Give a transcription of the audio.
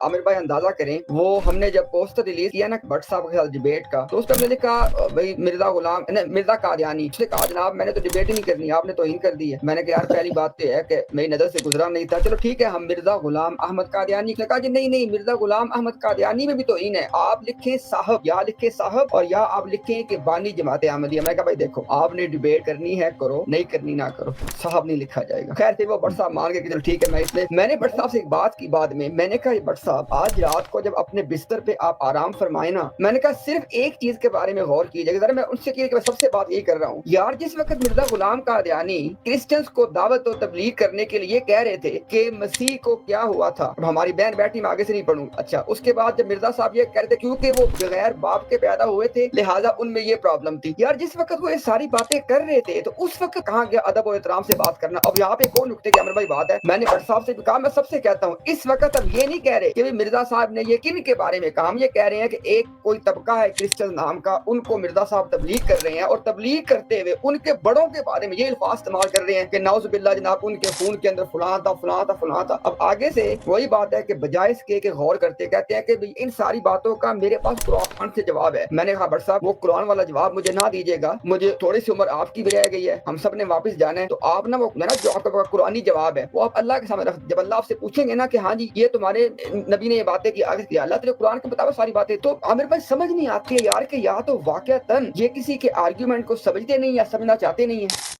आमिर भाई अंदाजा करें, वो हमने जब पोस्टर रिलीज किया ना भट्ट साहब के साथ डिबेट का, तो उस पर हमने लिखा भाई मिर्जा गुलाम मिर्जा कादियानी। उसने कहा जनाब मैंने तो डिबेट ही नहीं करनी, आपने तोहीन कर दी है। मैंने कहा यार पहली बात तो है कि मेरी नजर से गुजरा नहीं था, चलो ठीक है हम मिर्जा गुलाम अहमद कादियानी। उसने कहा जी नहीं नहीं, मिर्जा गुलाम अहमद कादियानी में भी तोहीन है, आप लिखे साहब, या लिखे साहब और या आप लिखे कि बानी जमात अहमदिया। मैं कहा भाई देखो आपने डिबेट करनी है करो, नहीं करनी ना करो, साहब नहीं लिखा जाएगा। खैर फिर वो भट्ट साहब मान के चलो ठीक है। मैं इसलिए मैंने भट्ट साहब से एक बात की बाद में, मैंने कहा भट्ट साहब आज रात को जब अपने बिस्तर पे आप आराम फरमाए ना, मैंने कहा सिर्फ एक चीज के बारे में गौर कीजिएगा जरा। मैं उनसे की सबसे बात यही कर रहा हूँ यार, जिस वक्त मिर्जा गुलाम कादियानी क्रिश्चियंस को दावत और तबलीग करने के लिए कह रहे थे कि मसीह को क्या हुआ था, अब हमारी बहन बैठी मैं आगे से नहीं पढ़ूं। अच्छा उसके बाद जब मिर्जा साहब ये कह रहे थे क्योंकि वो बगैर बाप के पैदा हुए थे लिहाजा उनमें ये प्रॉब्लम थी। यार जिस वक्त वो ये सारी बातें कर रहे थे तो उस वक्त कहाँ गया अदब और एहतराम से बात करना। अब यहाँ पे एक और नुक्ते की अमर भाई बात है, मैंने भट्ट साहब से कहा, मैं सबसे कहता हूँ इस वक्त हम ये नहीं कह रहे कि मिर्जा साहब ने ये किन के बारे में कहा, हम ये कह रहे हैं कि एक कोई तबका है क्रिश्चियन नाम का, उनको मिर्जा साहब तबलीग कर रहे हैं और तबलीग करते हुए उनके बड़ों के बारे में ये अल्फाज इस्तेमाल कर रहे हैं कि नाउजुबिल्लाह जनाब उनके खून के अंदर फलां था फलां था फलां था। अब आगे से वही बात है कि बजाय इसके कि गौर करते कहते हैं कि इन सारी बातों का मेरे पास कुरान से जवाब है। मैंने कहा भट्ट साहब वो कुरान वाला जवाब मुझे ना दीजिएगा, मुझे थोड़ी सी उम्र आपकी भी रह गई है, हम सब ने वापस जाना है, तो आप ना वो ना जो आपका कुरानी जवाब है वो आप अल्लाह के सामने रख। जब अल्लाह आपसे पूछेंगे ना कि हाँ जी ये तुम्हारे नबी ने ये बातें की, आगे अल्लाह तेरे कुरान के मुताबिक सारी बातें, तो आमिर भाई समझ नहीं आती है यार कि या तो वाकयातन ये किसी के आर्ग्यूमेंट को समझते नहीं या समझना चाहते नहीं है।